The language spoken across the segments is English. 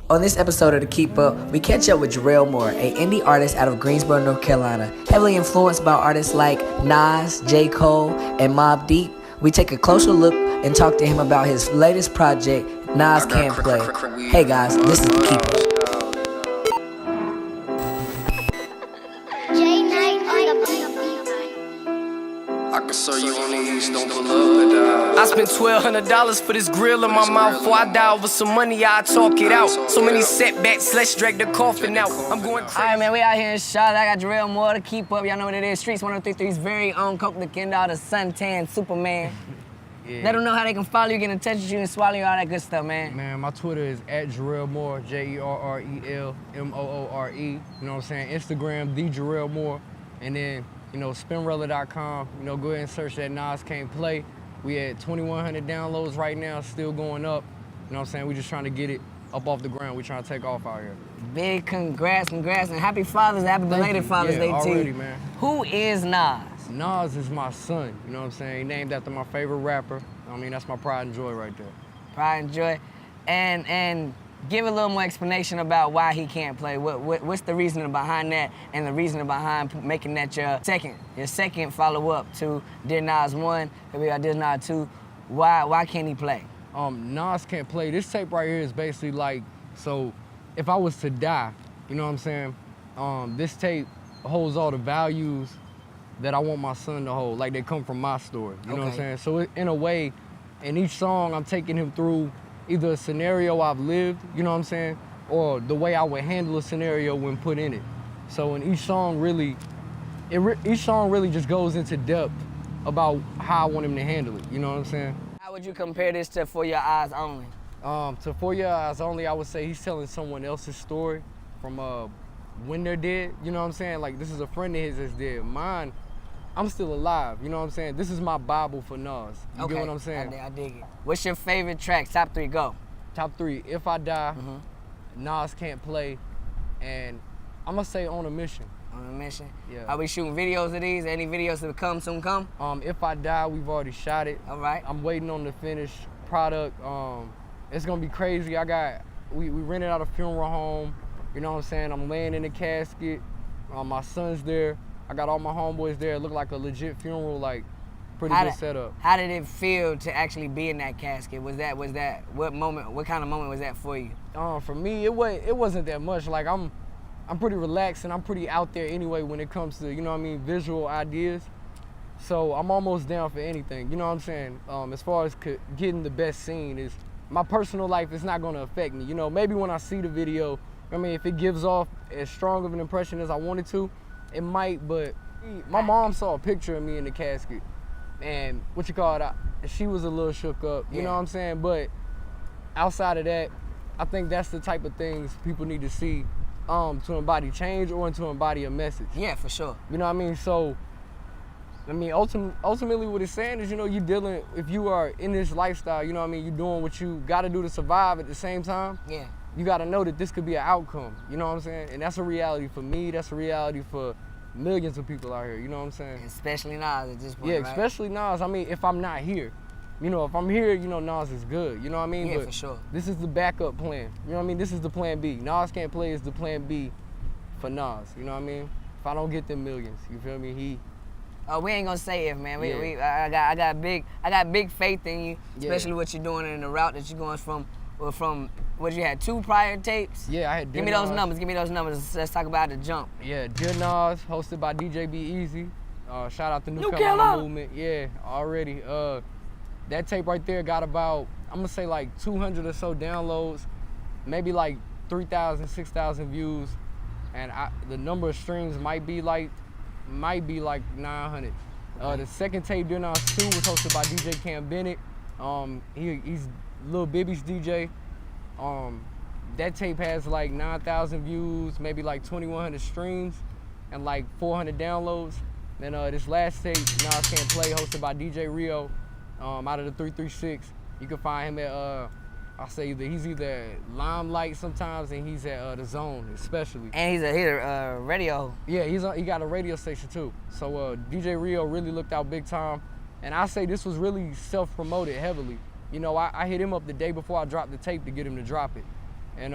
On this episode of The Keep Up, we catch up with Jerrel Moore, an indie artist out of Greensboro, North Carolina. Heavily influenced by artists like Nas, J. Cole, and Mobb Deep, we take a closer look and talk to him about his latest project, Nas Can't Play. Hey guys, this is The Keep Up. I can serve you on these, don't pull up. I spent $1,200 for this grill in my mouth. Before I die over some money, I talk it out. So many setbacks, let's drag the coffin out. I'm going crazy. Alright, man, we out here in Charlotte. I got Jerrel Moore to Keep Up. Y'all know what it is. Streets 103.3's very own Coke the Kendall, the suntan Superman. Yeah. Let them know how they can follow you, get in touch with you, and swallow you, all that good stuff, man. Man, my Twitter is @Jerrel Moore, JerrelMoore. You know what I'm saying? Instagram, the Jerrel Moore. And then, you know, spinrella.com. You know, go ahead and search that Nas Can't Play. We at 2,100 downloads right now, still going up. You know what I'm saying? We just trying to get it up off the ground. We trying to take off out here. Big congrats, and happy Father's Day, happy belated Father's Day to you. Man. Who is Nas? Nas is my son, you know what I'm saying? He named after my favorite rapper. I mean, that's my pride and joy right there. Pride and joy. And give a little more explanation about why he can't play. What's the reasoning behind that, and the reasoning behind making that your second follow-up to Dear Nas 1, here we got Dear Nas 2. Why can't he play? Nas Can't Play. This tape right here is basically like, so if I was to die, you know what I'm saying? This tape holds all the values that I want my son to hold, like they come from my story, you know what I'm saying? So in a way, in each song, I'm taking him through either a scenario I've lived, you know what I'm saying, or the way I would handle a scenario when put in it. So in each song really just goes into depth about how I want him to handle it, you know what I'm saying? How would you compare this to For Your Eyes Only? To For Your Eyes Only, I would say he's telling someone else's story from when they're dead, you know what I'm saying? Like, this is a friend of his that's dead. Mine, I'm still alive, you know what I'm saying? This is my Bible for Nas. You get what I'm saying? I dig it. What's your favorite track? Top 3, go. Top 3, If I Die, Nas Can't Play, and I'm gonna say On a Mission. On a Mission? Yeah. Are we shooting videos of these? Any videos that come soon come? If I Die, we've already shot it. All right. I'm waiting on the finished product. It's gonna be crazy. We rented out a funeral home, you know what I'm saying? I'm laying in the casket, my son's there. I got all my homeboys there. It looked like a legit funeral, like pretty good setup. How did it feel to actually be in that casket? What kind of moment was that for you? For me, it wasn't that much. Like I'm pretty relaxed and I'm pretty out there anyway when it comes to, you know what I mean, visual ideas. So I'm almost down for anything, you know what I'm saying? As far as getting the best scene, is my personal life is not gonna affect me. You know, maybe when I see the video, I mean, if it gives off as strong of an impression as I wanted to, it might, but my mom saw a picture of me in the casket, and she was a little shook up, you know what I'm saying? But outside of that, I think that's the type of things people need to see to embody change or to embody a message. Yeah, for sure. You know what I mean? So, I mean, ultimately what it's saying is, you know, if you are in this lifestyle, you know what I mean, you're doing what you gotta do to survive at the same time. Yeah. You gotta know that this could be an outcome, you know what I'm saying? And that's a reality for me, that's a reality for millions of people out here, you know what I'm saying? Especially Nas at this point, yeah, right? especially Nas. I mean, if I'm not here, you know, if I'm here, you know, Nas is good, you know what I mean? Yeah, but for sure. This is the backup plan, you know what I mean? This is the plan B. Nas Can't Play is the plan B for Nas, you know what I mean? If I don't get them millions, you feel me? We ain't gonna say if, man. I got big faith in you, especially what you're doing and the route that you're going from what you had 2 prior tapes? Yeah, I had Give me those numbers. Let's talk about the jump. Yeah, Dear Nas, hosted by DJ Be Easy. Shout out to New Carolina Movement. Yeah, already. That tape right there got about, I'm gonna say like 200 or so downloads, maybe like 3,000, 6,000 views, and the number of streams might be like 900. The second tape, Dear Nas 2, was hosted by DJ Cam Bennett. He's Lil Bibby's DJ. That tape has like 9,000 views, maybe like 2,100 streams, and like 400 downloads. Then this last tape, Nas Can't Play, hosted by DJ Rio, out of the 336. You can find him at he's either at Limelight sometimes, and he's at the Zone especially. And he's a radio. Yeah, he got a radio station too. So DJ Rio really looked out big time, and I say this was really self-promoted heavily. You know, I hit him up the day before I dropped the tape to get him to drop it. And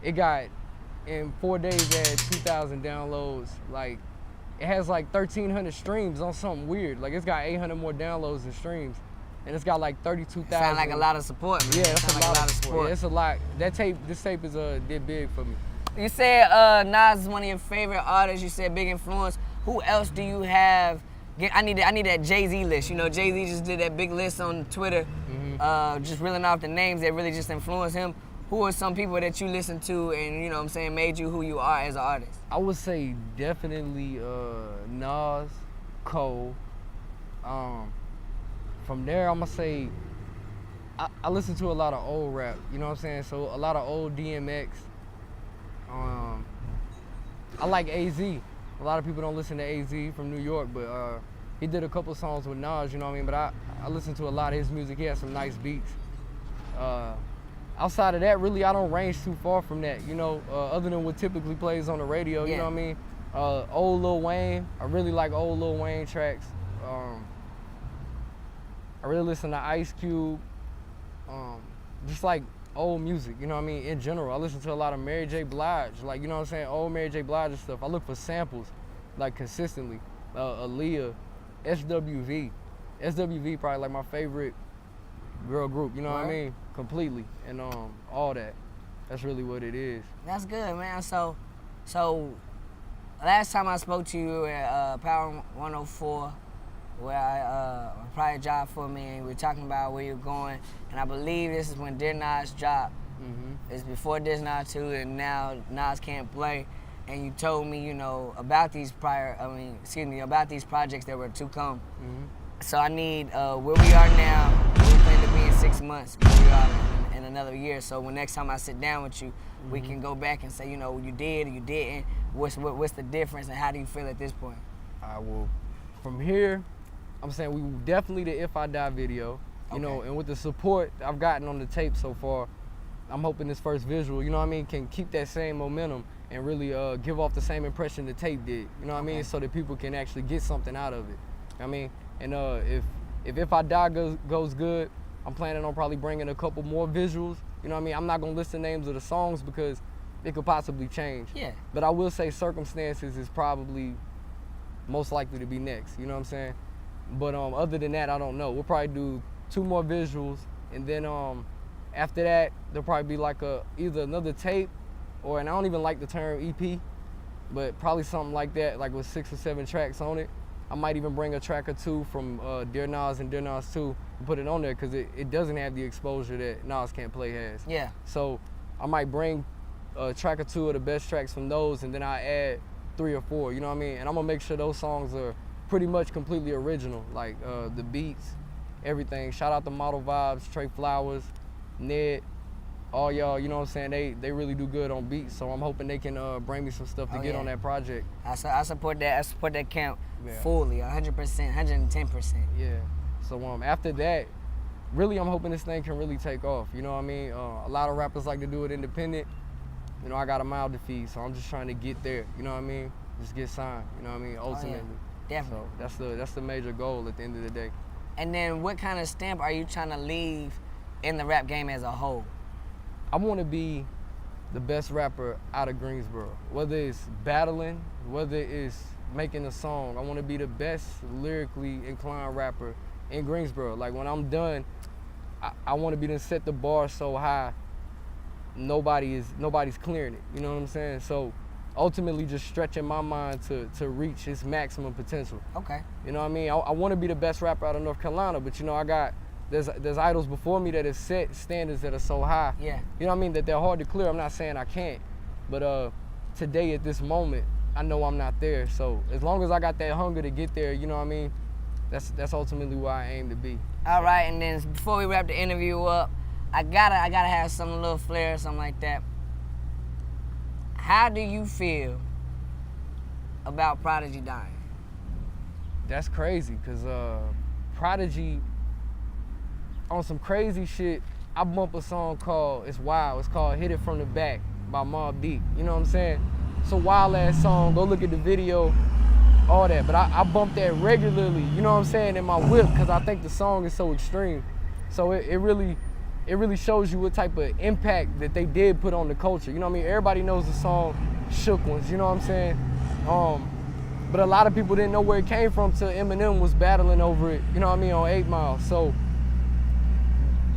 it got, in 4 days, it had 2,000 downloads. Like, it has like 1,300 streams on something weird. Like, it's got 800 more downloads and streams. And it's got like 32,000. Sound like a lot of support, man. Yeah, that's a like lot of support. Yeah, it's a lot. This tape is did big for me. You said Nas is one of your favorite artists. You said big influence. Who else do you have? I need that Jay-Z list. You know, Jay-Z just did that big list on Twitter, just reeling off the names that really just influenced him. Who are some people that you listen to and, you know what I'm saying, made you who you are as an artist? I would say definitely Nas, Cole. From there, I'm gonna say I listen to a lot of old rap. You know what I'm saying? So a lot of old DMX. I like AZ. A lot of people don't listen to AZ from New York, but he did a couple songs with Nas, you know what I mean? But I listen to a lot of his music. He has some nice beats. Outside of that, really, I don't range too far from that, you know, other than what typically plays on the radio, you know what I mean? Old Lil Wayne, I really like old Lil Wayne tracks. I really listen to Ice Cube, just like old music, you know what I mean, in general. I listen to a lot of Mary J. Blige, like, you know what I'm saying, old Mary J. Blige and stuff. I look for samples, like, consistently. Aaliyah, SWV. SWV probably like my favorite girl group, you know what I mean? Completely, and all that. That's really what it is. That's good, man. So last time I spoke to you at Power 104, where I probably job for me, and we were talking about where you're going, and I believe this is when Dear Nas dropped. It's before Dear Nas 2, and now Nas Can't Play, and you told me, you know, about these about these projects that were to come. So I need where we are now, where we plan to be in 6 months, where we are in another year. So when next time I sit down with you, we can go back and say, you know, you did or you didn't. What's the difference, and how do you feel at this point? I will. From here, I'm saying we definitely the If I Die video, you know, and with the support I've gotten on the tape so far, I'm hoping this first visual, you know what I mean, can keep that same momentum and really give off the same impression the tape did, you know what I mean, so that people can actually get something out of it. You know what I mean, and if I Die goes good, I'm planning on probably bringing a couple more visuals, you know what I mean. I'm not gonna list the names of the songs because it could possibly change. Yeah. But I will say Circumstances is probably most likely to be next, you know what I'm saying? But other than that, I don't know. We'll probably do 2 more visuals, and then after that, there'll probably be like either another tape, and I don't even like the term EP, but probably something like that, like with 6 or 7 tracks on it. I might even bring a track or 2 from Dear Nas and Dear Nas 2 and put it on there because it doesn't have the exposure that Nas Can't Play has. Yeah. So I might bring a track or 2 of the best tracks from those, and then I add 3 or 4, you know what I mean? And I'm gonna make sure those songs are pretty much completely original, like the beats, everything. Shout out to Model Vibes, Trey Flowers, Ned, all y'all, you know what I'm saying? They really do good on beats, so I'm hoping they can bring me some stuff to get on that project. I support that. I support that camp fully, 100%, 110%. Yeah. So after that, really I'm hoping this thing can really take off, you know what I mean? A lot of rappers like to do it independent. You know, I got a mouth to feed, so I'm just trying to get there, you know what I mean? Just get signed, you know what I mean, ultimately. Definitely. So that's the major goal at the end of the day. And then what kind of stamp are you trying to leave in the rap game as a whole? I want to be the best rapper out of Greensboro. Whether it's battling, whether it's making a song, I want to be the best lyrically inclined rapper in Greensboro. Like when I'm done, I want to be to set the bar so high, nobody's clearing it. You know what I'm saying? So ultimately just stretching my mind to reach its maximum potential. Okay. You know what I mean? I want to be the best rapper out of North Carolina, but you know, there's idols before me that have set standards that are so high. Yeah. You know what I mean? That they're hard to clear. I'm not saying I can't, but today at this moment, I know I'm not there. So as long as I got that hunger to get there, you know what I mean? That's ultimately where I aim to be. All right, and then before we wrap the interview up, I gotta have some little flair or something like that. How do you feel about Prodigy dying? That's crazy, cause Prodigy, on some crazy shit, I bump a song called, it's wild, it's called Hit It From the Back by Mobb Deep, you know what I'm saying? It's a wild ass song, go look at the video, all that, but I bump that regularly, you know what I'm saying, in my whip, cause I think the song is so extreme. So it really it really shows you what type of impact that they did put on the culture. You know what I mean? Everybody knows the song Shook Ones, you know what I'm saying? But a lot of people didn't know where it came from till Eminem was battling over it, you know what I mean, on 8 Mile. So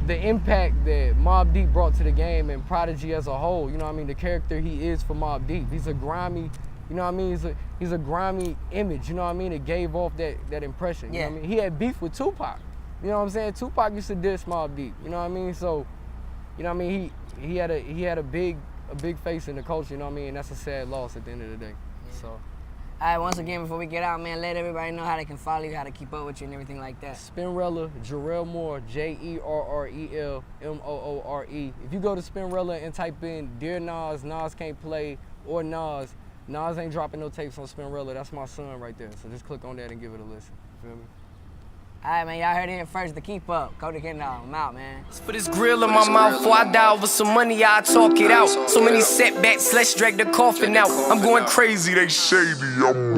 the impact that Mobb Deep brought to the game and Prodigy as a whole, you know what I mean, the character he is for Mobb Deep. He's a grimy, you know what I mean, he's a grimy image, you know what I mean, it gave off that impression, you know what I mean? He had beef with Tupac, you know what I'm saying? Tupac used to diss Mobb Deep, you know what I mean? So, you know what I mean, he had a big face in the culture, you know what I mean, and that's a sad loss at the end of the day, so. All right, once again, before we get out, man, let everybody know how they can follow you, how to keep up with you and everything like that. Spinrella, Jerrel Moore, Jerrelmoore. If you go to Spinrella and type in Dear Nas, Nas Can't Play, or Nas ain't dropping no tapes on Spinrella. That's my son right there. So just click on that and give it a listen. You feel me? All right, man, y'all heard it here first. The Keep Up. Cody Kendall, I'm out, man. For this grill in my mouth, before I die over some money, I talk it out. So many setbacks, let's drag the coffin out. I'm going crazy, they shady, I'm